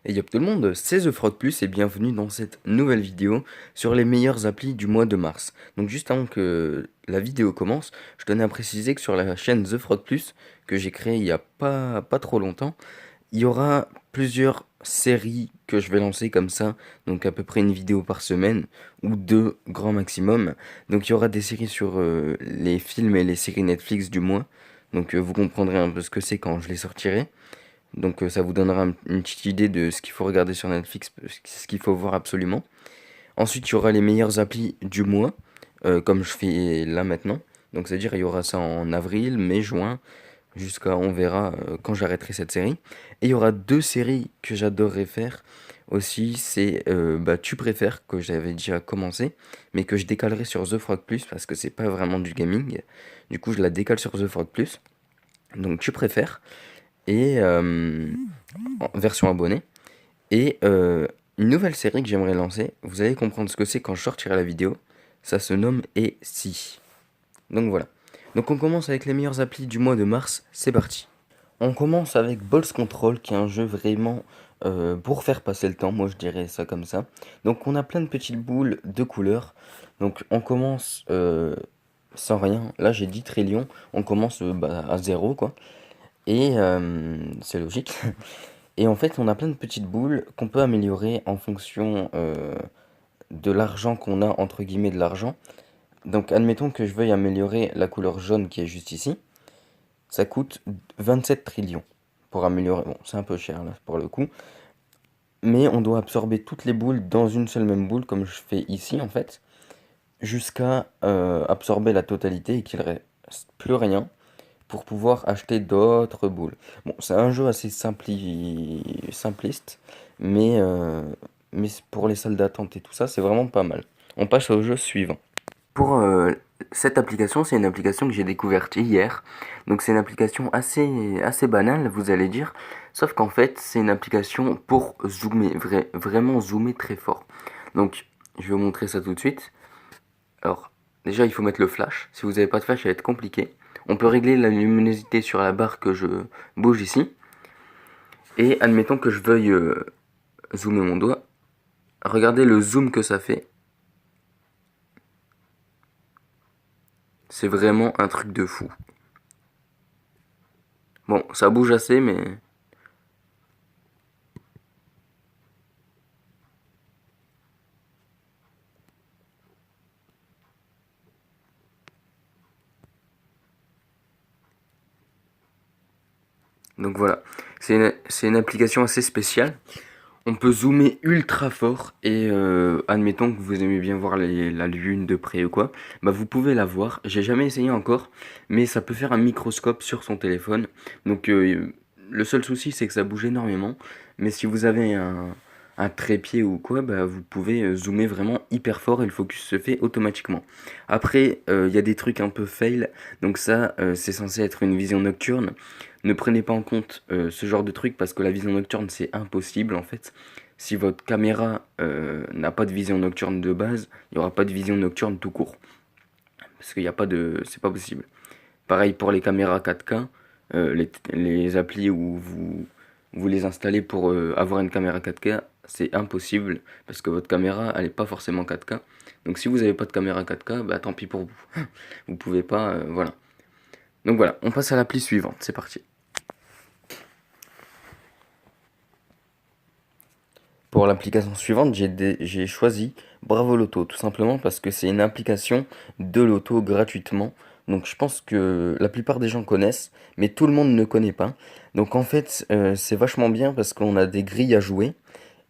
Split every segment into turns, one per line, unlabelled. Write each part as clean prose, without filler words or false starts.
Et yop tout le monde, c'est The Frog Plus et bienvenue dans cette nouvelle vidéo sur les meilleures applis du mois de mars. Donc juste avant que la vidéo commence, je tenais à préciser que sur la chaîne The Frog Plus, que j'ai créée il y a pas trop longtemps, il y aura plusieurs séries que je vais lancer comme ça, donc à peu près une vidéo par semaine, ou deux grand maximum. Donc il y aura des séries sur les films et les séries Netflix du mois, donc vous comprendrez un peu ce que c'est quand je les sortirai. Donc ça vous donnera une petite idée de ce qu'il faut regarder sur Netflix, ce qu'il faut voir absolument. Ensuite, il y aura les meilleures applis du mois, comme je fais là maintenant. Donc c'est-à-dire il y aura ça en avril, mai, juin, jusqu'à on verra quand j'arrêterai cette série. Et il y aura deux séries que j'adorerais faire aussi, c'est Tu préfères, que j'avais déjà commencé, mais que je décalerai sur The Frog Plus parce que c'est pas vraiment du gaming. Du coup, je la décale sur The Frog Plus. Donc Tu préfères et en version abonnée. Et une nouvelle série que j'aimerais lancer, vous allez comprendre ce que c'est quand je sortirai la vidéo, ça se nomme Et si. Donc voilà. Donc on commence avec les meilleures applis du mois de mars, c'est parti. On commence avec Balls Control, qui est un jeu vraiment pour faire passer le temps, moi je dirais ça comme ça. Donc on a plein de petites boules de couleurs. Donc on commence sans rien, là j'ai 10 trillions, on commence à zéro quoi. Et c'est logique. Et en fait, on a plein de petites boules qu'on peut améliorer en fonction de l'argent qu'on a, entre guillemets, de l'argent. Donc, admettons que je veuille améliorer la couleur jaune qui est juste ici. Ça coûte 27 trillions pour améliorer. Bon, c'est un peu cher là pour le coup. Mais on doit absorber toutes les boules dans une seule même boule, comme je fais ici en fait, jusqu'à absorber la totalité et qu'il reste plus rien pour pouvoir acheter d'autres boules. Bon, c'est un jeu assez simpliste, mais, pour les salles d'attente et tout ça, c'est vraiment pas mal. On passe au jeu suivant. Pour cette application, c'est une application que j'ai découverte hier. Donc c'est une application assez banale, vous allez dire. Sauf qu'en fait, c'est une application pour zoomer, vraiment zoomer très fort. Donc, je vais vous montrer ça tout de suite. Alors, déjà, il faut mettre le flash. Si vous n'avez pas de flash, ça va être compliqué. On peut régler la luminosité sur la barre que je bouge ici. Et admettons que je veuille zoomer mon doigt. Regardez le zoom que ça fait. C'est vraiment un truc de fou. Bon, ça bouge assez, mais... Donc voilà, c'est une application assez spéciale. On peut zoomer ultra fort et admettons que vous aimez bien voir la lune de près ou quoi, bah vous pouvez la voir. J'ai jamais essayé encore, mais ça peut faire un microscope sur son téléphone. Donc le seul souci c'est que ça bouge énormément, mais si vous avez un trépied ou quoi, bah vous pouvez zoomer vraiment hyper fort et le focus se fait automatiquement. Après, il y a des trucs un peu fail, donc ça c'est censé être une vision nocturne. Ne prenez pas en compte ce genre de truc parce que la vision nocturne c'est impossible en fait. Si votre caméra n'a pas de vision nocturne de base, il n'y aura pas de vision nocturne tout court. Parce qu'il n'y a pas de... c'est pas possible. Pareil pour les caméras 4K, les applis où vous les installez pour avoir une caméra 4K, c'est impossible parce que votre caméra elle n'est pas forcément 4K. Donc si vous n'avez pas de caméra 4K, bah tant pis pour vous. Vous pouvez pas, voilà. Donc voilà, on passe à l'appli suivante, c'est parti. Pour l'application suivante, j'ai choisi Bravo Loto, tout simplement parce que c'est une application de loto gratuitement. Donc je pense que la plupart des gens connaissent, mais tout le monde ne connaît pas. Donc en fait, c'est vachement bien parce qu'on a des grilles à jouer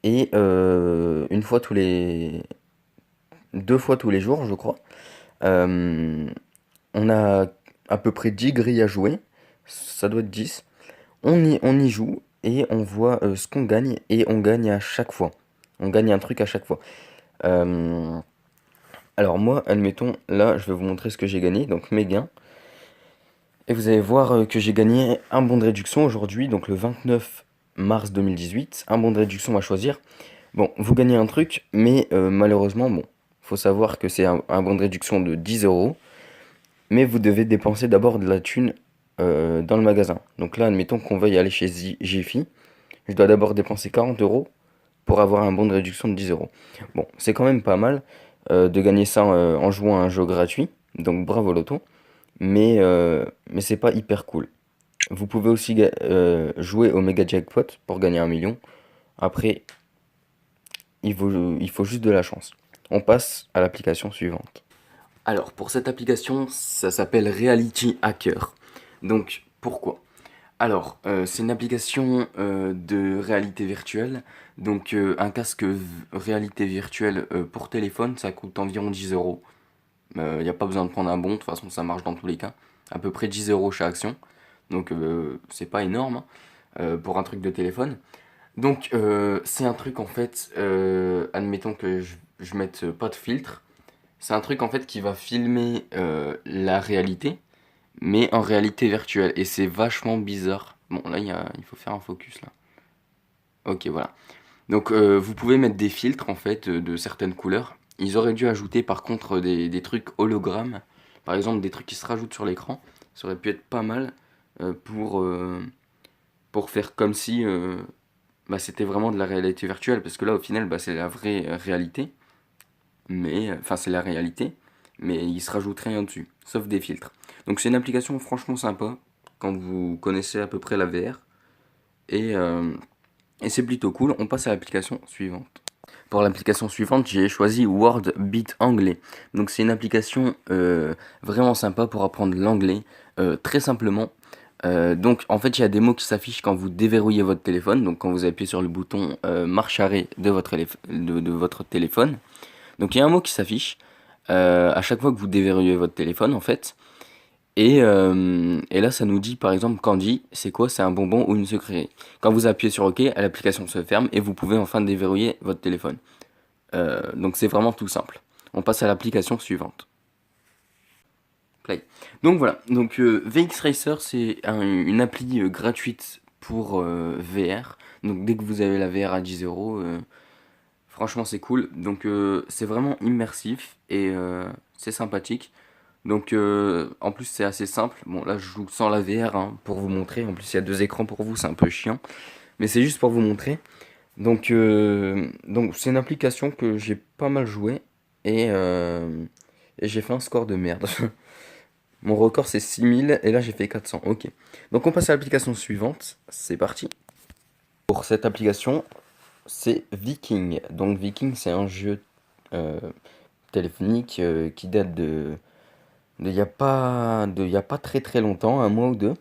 et une fois tous les... deux fois tous les jours, je crois. Euh, on a à peu près 10 grilles à jouer, ça doit être 10. On y joue et on voit ce qu'on gagne et on gagne à chaque fois. On gagne un truc à chaque fois. Euh, alors moi, admettons, là, je vais vous montrer ce que j'ai gagné, donc mes gains. Et vous allez voir que j'ai gagné un bon de réduction aujourd'hui, donc le 29 mars 2018. Un bon de réduction à choisir. Bon, vous gagnez un truc, mais malheureusement, bon, faut savoir que c'est un bon de réduction de 10 euros. Mais vous devez dépenser d'abord de la thune dans le magasin. Donc là, admettons qu'on veuille aller chez Jiffy. je dois d'abord dépenser 40 euros pour avoir un bon de réduction de 10 euros. Bon, c'est quand même pas mal de gagner ça en jouant à un jeu gratuit, donc bravo Loto, mais c'est pas hyper cool. Vous pouvez aussi jouer au Mega Jackpot pour gagner 1 million. Après, il faut juste de la chance. On passe à l'application suivante. Alors, pour cette application, ça s'appelle Reality Hacker. Donc, pourquoi? Alors, c'est une application de réalité virtuelle. Donc, un casque réalité virtuelle pour téléphone, ça coûte environ 10 euros. Il n'y a pas besoin de prendre un bon, de toute façon, ça marche dans tous les cas. À peu près 10 euros chaque action. Donc, c'est pas énorme hein, pour un truc de téléphone. Donc, c'est un truc en fait, admettons que je mette pas de filtre. C'est un truc en fait qui va filmer la réalité mais en réalité virtuelle. Et c'est vachement bizarre. Bon, là, il faut faire un focus, là. Ok, voilà. Donc, vous pouvez mettre des filtres, en fait, de certaines couleurs. Ils auraient dû ajouter, par contre, des trucs hologrammes. Par exemple, des trucs qui se rajoutent sur l'écran. Ça aurait pu être pas mal euh, pour, euh, pour faire comme si bah, c'était vraiment de la réalité virtuelle. Parce que là, au final, bah, c'est la vraie réalité. Mais enfin c'est la réalité, mais il se rajoute rien dessus, sauf des filtres. Donc c'est une application franchement sympa quand vous connaissez à peu près la VR et, euh, et c'est plutôt cool. On passe à l'application suivante. Pour l'application suivante, j'ai choisi Word Beat Anglais. Donc c'est une application vraiment sympa pour apprendre l'anglais très simplement. Donc en fait il y a des mots qui s'affichent quand vous déverrouillez votre téléphone, donc quand vous appuyez sur le bouton marche arrêt de votre téléphone. Donc il y a un mot qui s'affiche à chaque fois que vous déverrouillez votre téléphone en fait. Et là ça nous dit par exemple Candy, c'est quoi? C'est un bonbon ou une sucrerie. Quand vous appuyez sur OK, l'application se ferme et vous pouvez enfin déverrouiller votre téléphone. Donc c'est vraiment tout simple. On passe à l'application suivante. Play. Donc voilà, donc VX Racer c'est une appli gratuite pour VR. Donc dès que vous avez la VR à 10 euros, franchement, c'est cool. Donc, c'est vraiment immersif et c'est sympathique. Donc, en plus, c'est assez simple. Bon, là, je joue sans la VR hein, pour vous montrer. En plus, il y a deux écrans pour vous, c'est un peu chiant. Mais c'est juste pour vous montrer. Donc c'est une application que j'ai pas mal joué et j'ai fait un score de merde. Mon record, c'est 6000 et là, j'ai fait 400. Ok. Donc, on passe à l'application suivante. C'est parti. Pour cette application, c'est Viking. Donc Viking, c'est un jeu euh, téléphonique qui date il y a pas très très longtemps, un mois ou deux.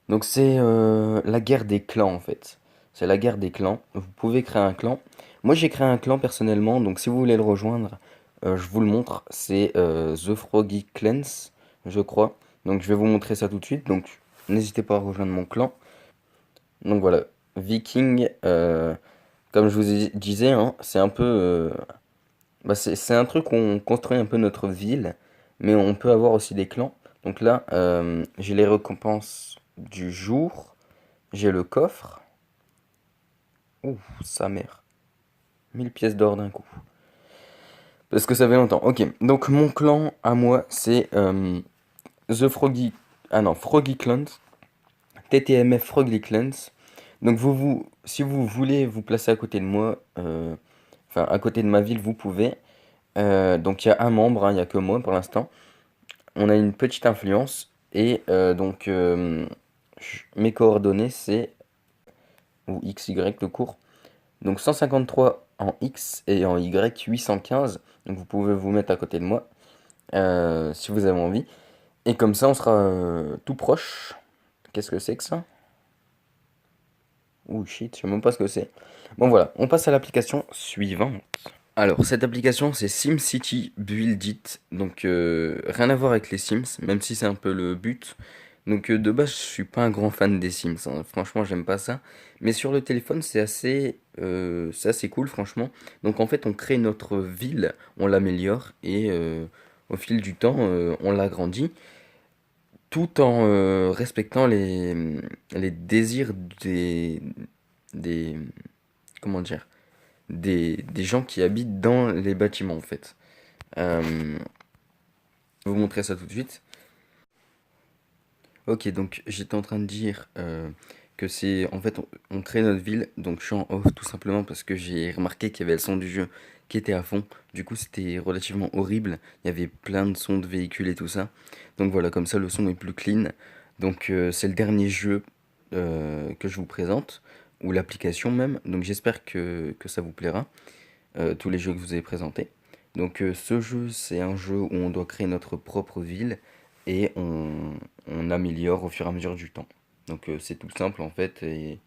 Donc c'est la guerre des clans en fait. C'est la guerre des clans. Vous pouvez créer un clan. Moi j'ai créé un clan personnellement, donc si vous voulez le rejoindre, je vous le montre. C'est The Froggy Clans, je crois. Donc je vais vous montrer ça tout de suite. Donc n'hésitez pas à rejoindre mon clan. Donc voilà, Viking, comme je vous disais, hein, c'est un peu bah c'est un truc où on construit un peu notre ville, mais on peut avoir aussi des clans. Donc là, j'ai les récompenses du jour, j'ai le coffre. Ouh, sa mère. 1000 pièces d'or d'un coup. Parce que ça fait longtemps. Ok, donc mon clan à moi, c'est The Froggy... Ah non, Froggy Clans. TTMF Froggy Clans. Donc si vous voulez vous placer à côté de moi, enfin à côté de ma ville, vous pouvez. Donc il y a un membre, hein, il n'y a que moi pour l'instant. On a une petite influence et mes coordonnées c'est ou XY tout court. Donc 153 en X et en Y 815. Donc vous pouvez vous mettre à côté de moi si vous avez envie. Et comme ça on sera tout proche. Qu'est-ce que c'est que ça? Ouh shit, je sais même pas ce que c'est. Bon voilà, on passe à l'application suivante. Alors, cette application, c'est SimCity Build It. Donc, rien à voir avec les Sims, même si c'est un peu le but. Donc, de base, je suis pas un grand fan des Sims, hein. Franchement, j'aime pas ça. Mais sur le téléphone, c'est assez cool, franchement. Donc, en fait, on crée notre ville, on l'améliore et au fil du temps, on l'agrandit, tout en respectant les désirs des, comment dire, des gens qui habitent dans les bâtiments en fait. Je vais vous montrer ça tout de suite. Ok, donc j'étais en train de dire que c'est en fait on crée notre ville, donc je suis en off tout simplement parce que j'ai remarqué qu'il y avait le son du jeu qui était à fond. Du coup, c'était relativement horrible. Il y avait plein de sons de véhicules et tout ça. Donc voilà, comme ça le son est plus clean. Donc c'est le dernier jeu que je vous présente, ou l'application même. Donc j'espère que ça vous plaira, tous les jeux que je vous ai présentés. Donc ce jeu, c'est un jeu où on doit créer notre propre ville et on améliore au fur et à mesure du temps. Donc c'est tout simple en fait et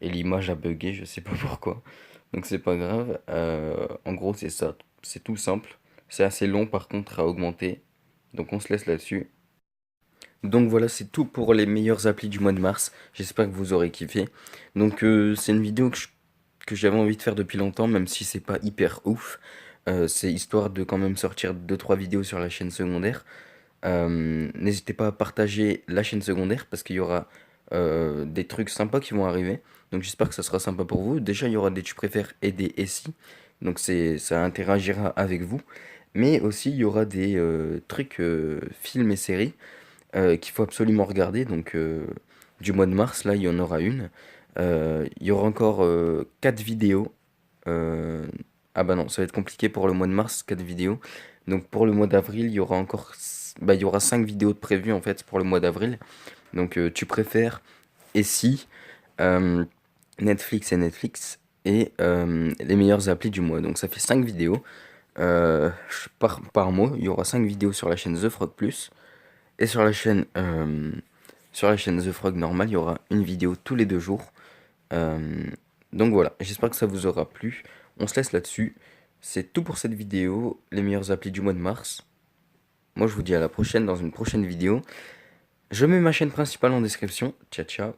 l'image a bugué, je sais pas pourquoi. Donc c'est pas grave. En gros c'est ça, c'est tout simple. C'est assez long par contre à augmenter. Donc on se laisse là-dessus. Donc voilà, c'est tout pour les meilleures applis du mois de mars. J'espère que vous aurez kiffé. Donc c'est une vidéo que j'avais envie de faire depuis longtemps, même si c'est pas hyper ouf. C'est histoire de quand même sortir deux trois vidéos sur la chaîne secondaire. N'hésitez pas à partager la chaîne secondaire parce qu'il y aura des trucs sympas qui vont arriver. Donc j'espère que ça sera sympa pour vous. Déjà, il y aura des tu préfères et des et si. Donc ça interagira avec vous. Mais aussi, il y aura des trucs films et séries qu'il faut absolument regarder. Donc du mois de mars, là, il y en aura une. Il y aura encore 4 vidéos. Euh, ah bah non, ça va être compliqué pour le mois de mars, 4 vidéos. Donc pour le mois d'avril, il y aura encore... Bah, il y aura 5 vidéos de prévues en fait pour le mois d'avril. Donc tu préfères et si euh, Netflix et les meilleures applis du mois. Donc ça fait 5 vidéos par mois. Il y aura 5 vidéos sur la chaîne The Frog Plus. Et sur la chaîne The Frog normale, il y aura une vidéo tous les 2 jours. Euh, donc voilà, j'espère que ça vous aura plu. On se laisse là-dessus. C'est tout pour cette vidéo, les meilleures applis du mois de mars. Moi je vous dis à la prochaine dans une prochaine vidéo. Je mets ma chaîne principale en description. Ciao ciao.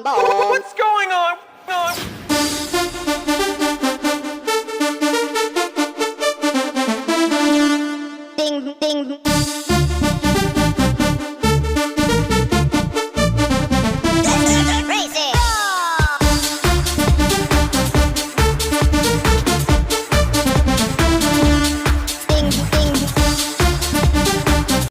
What's going on?